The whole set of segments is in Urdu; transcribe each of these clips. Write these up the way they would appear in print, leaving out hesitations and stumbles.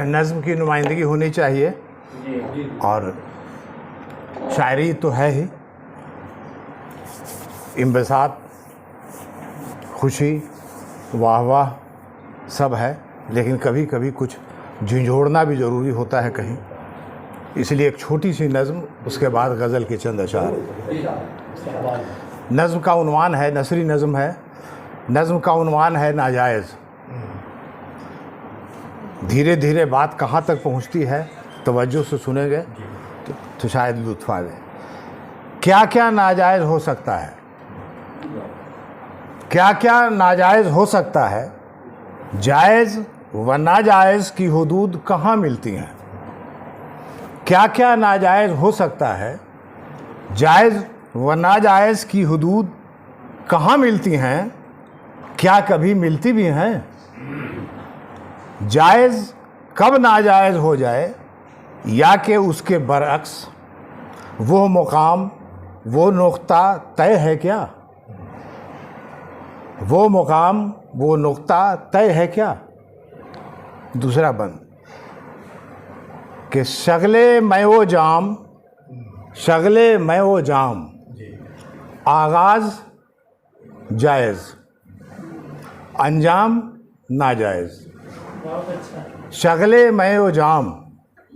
نظم کی نمائندگی ہونی چاہیے، اور شاعری تو ہے ہی، انبساط، خوشی، واہ واہ سب ہے، لیکن کبھی کبھی کچھ جھنجھوڑنا بھی ضروری ہوتا ہے کہیں، اس لیے ایک چھوٹی سی نظم، اس کے بعد غزل کے چند اشعار۔ نظم کا عنوان ہے، نثری نظم ہے، نظم کا عنوان ہے ناجائز۔ دھیرے دھیرے بات کہاں تک پہنچتی ہے، توجہ سے سنیں گے تو شاید لطف آ جائے۔ کیا کیا ناجائز ہو سکتا ہے، کیا کیا ناجائز ہو سکتا ہے، جائز و ناجائز کی حدود کہاں ملتی ہیں؟ کیا کیا ناجائز ہو سکتا ہے، جائز و ناجائز کی حدود کہاں ملتی ہیں، کیا کبھی ملتی بھی ہیں؟ جائز کب ناجائز ہو جائے، یا کہ اس کے برعکس وہ مقام، وہ نقطہ طے ہے کیا؟ وہ مقام، وہ نقطہ طے ہے کیا؟ دوسرا بند کہ شغلے میں و جام، شغلے میں و جام، آغاز جائز، انجام ناجائز۔ شغلے میں و جام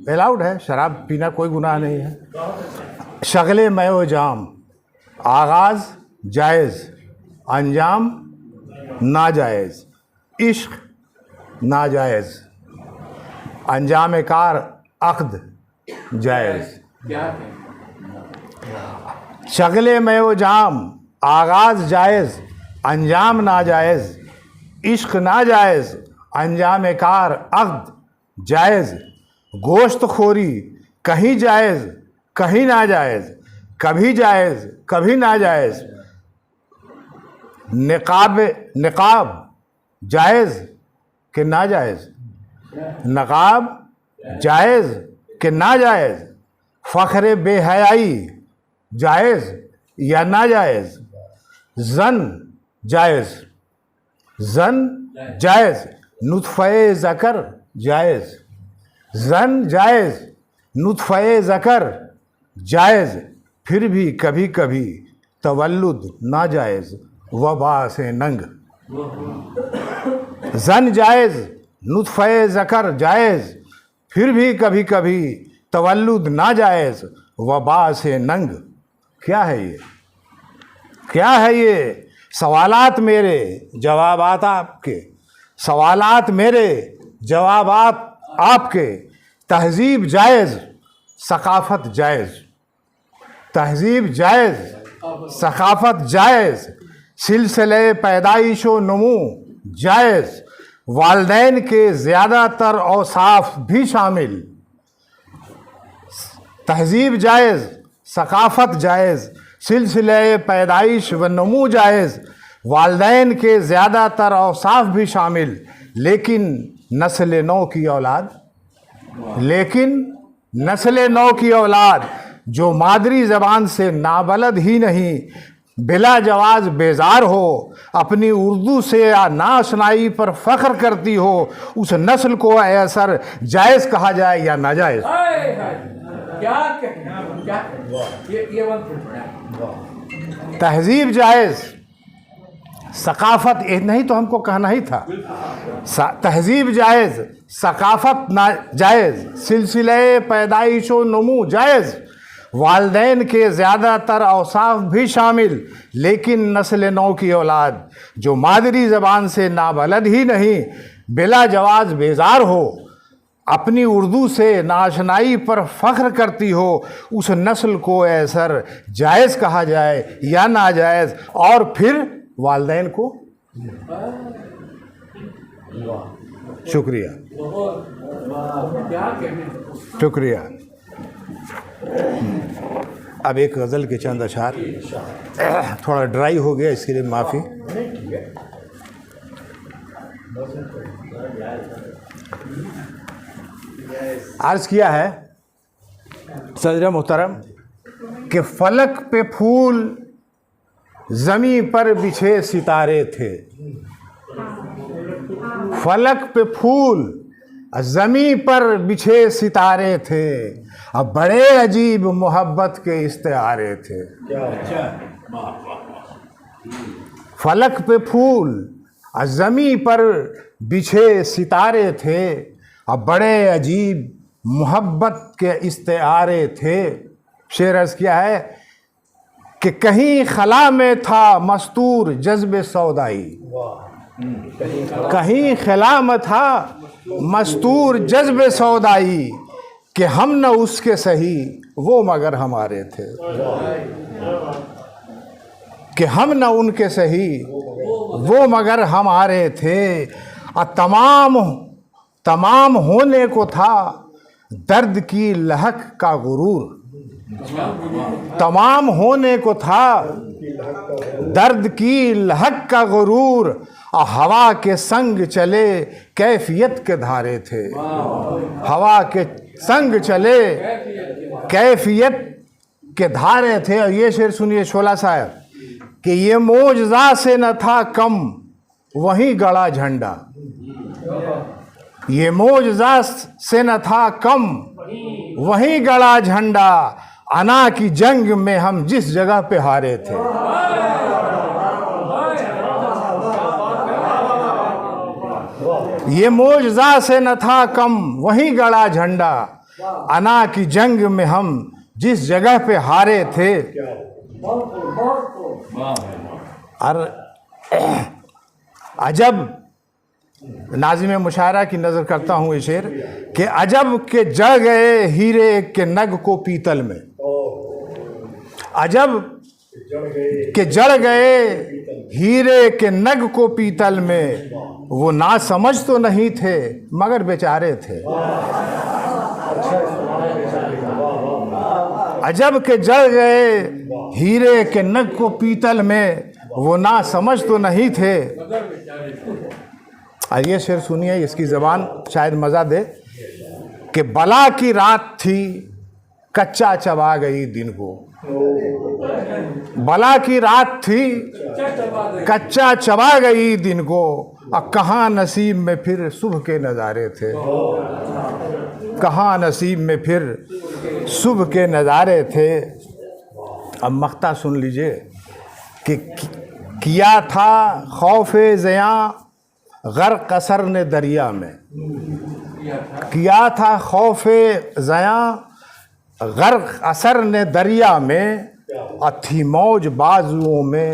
الاؤڈ ہے، شراب پینا کوئی گناہ نہیں ہے۔ شغلے میں و جام، آغاز جائز، انجام ناجائز۔ عشق ناجائز، انجام کار عقد جائز۔ شغلے میں و جام، آغاز جائز، انجام ناجائز۔ عشق ناجائز، انجام کار عقد جائز۔ گوشت خوری کہیں جائز کہیں ناجائز، کبھی جائز کبھی ناجائز۔ نقاب جائز کہ ناجائز، نقاب جائز کہ ناجائز۔ فخر بے حیائی جائز یا ناجائز۔ زن جائز، زن جائز، نطفہ ذکر جائز۔ زن جائز، نطفہ ذکر جائز، پھر بھی کبھی کبھی تولد ناجائز، وبا سے ننگ۔ زن جائز، نطفہ ذکر جائز، پھر بھی کبھی کبھی تولد ناجائز، وبا سے ننگ۔ کیا ہے یہ، کیا ہے یہ؟ سوالات میرے، جوابات آپ کے، سوالات میرے، جوابات آپ کے۔ تہذیب جائز، ثقافت جائز، تہذیب جائز، ثقافت جائز۔ سلسلے پیدائش و نمو جائز، والدین کے زیادہ تر اوصاف بھی شامل۔ تہذیب جائز، ثقافت جائز، سلسلے پیدائش و نمو جائز، والدین کے زیادہ تر اوصاف بھی شامل، لیکن نسل نو کی اولاد، لیکن نسل نو کی اولاد جو مادری زبان سے نابلد ہی نہیں، بلا جواز بیزار ہو، اپنی اردو سے ناآشنائی پر فخر کرتی ہو، اس نسل کو اے اثر جائز کہا جائے یا ناجائز؟ تہذیب جائز، ثقافت نہیں تو ہم کو کہنا ہی تھا۔ تہذیب جائز، ثقافت جائز، سلسلہ پیدائش و نمو جائز، والدین کے زیادہ تر اوصاف بھی شامل، لیکن نسل نو کی اولاد جو مادری زبان سے نابلد ہی نہیں، بلا جواز بیزار ہو، اپنی اردو سے ناآشنائی پر فخر کرتی ہو، اس نسل کو اے سر جائز کہا جائے یا ناجائز؟ اور پھر والدین کو شکریہ، شکریہ۔ اب ایک غزل کے چند اشعار، تھوڑا ڈرائی ہو گیا، اس کے لیے معافی۔ عرض کیا ہے صدر محترم کہ فلک پہ پھول زمیں پر بچھے ستارے تھے، فلک پہ پھول زمیں پر بچھے ستارے تھے، اب بڑے عجیب محبت کے استعارے تھے۔ فلک پہ پھول زمیں پر بچھے ستارے تھے، اب بڑے عجیب محبت کے استعارے تھے۔ شعر عرض کیا ہے کہ کہیں خلا میں تھا مستور جذب سودائی، کہیں خلا میں تھا مستور جذب سودائی، کہ ہم نہ اس کے سہی وہ مگر ہمارے تھے، کہ ہم نہ ان کے سہی وہ مگر ہمارے تھے۔ اور تمام ہونے کو تھا درد کی لہک کا غرور، تمام ہونے کو تھا درد کی لہک کا غرور، اور ہوا کے سنگ چلے کیفیت کے دھارے تھے، ہوا کے سنگ چلے کیفیت کے دھارے تھے۔ اور یہ شعر سنیے شعلہ صاحب کہ یہ معجزہ سے نہ تھا کم وہیں گڑا جھنڈا، یہ معجزہ سے نہ تھا کم وہیں گڑا جھنڈا، انا کی جنگ میں ہم جس جگہ پہ ہارے تھے۔ یہ معجزہ سے نہ تھا کم وہیں گڑا جھنڈا، انا کی جنگ میں ہم جس جگہ پہ ہارے تھے۔ اور عجب، ناظم مشاعرہ کی نظر کرتا ہوں یہ شعر کہ عجب کہ جڑ گئے ہیرے کے نگ کو پیتل میں، عجب کہ جڑ گئے ہیرے کے نگ کو پیتل میں، وہ نا سمجھ تو نہیں تھے مگر بیچارے تھے۔ عجب کہ جڑ گئے ہیرے کے نگ کو پیتل میں، وہ نا سمجھ تو نہیں تھے۔ یہ شعر سنیے، اس کی زبان شاید مزہ دے کہ بلا کی رات تھی کچا چبا گئی دن کو، بلا کی رات تھی کچا چبا گئی دن کو، اب کہاں نصیب میں پھر صبح کے نظارے تھے، کہاں نصیب میں پھر صبح کے نظارے تھے۔ اب مقطع سن لیجئے کہ کیا تھا خوف زیاں غرق اثر نے دریا میں، کیا تھا خوف زیاں غرق اثر نے دریا میں، اور تھی موج بازوؤں میں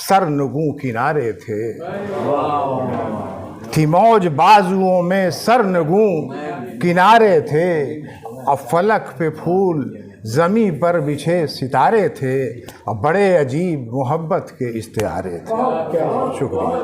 سرنگوں کنارے تھے، تھی موج بازوؤں میں سرنگوں کنارے تھے، اور فلک پہ پھول زمیں پر بچھے ستارے تھے، اور بڑے عجیب محبت کے استعارے تھے۔ شکریہ۔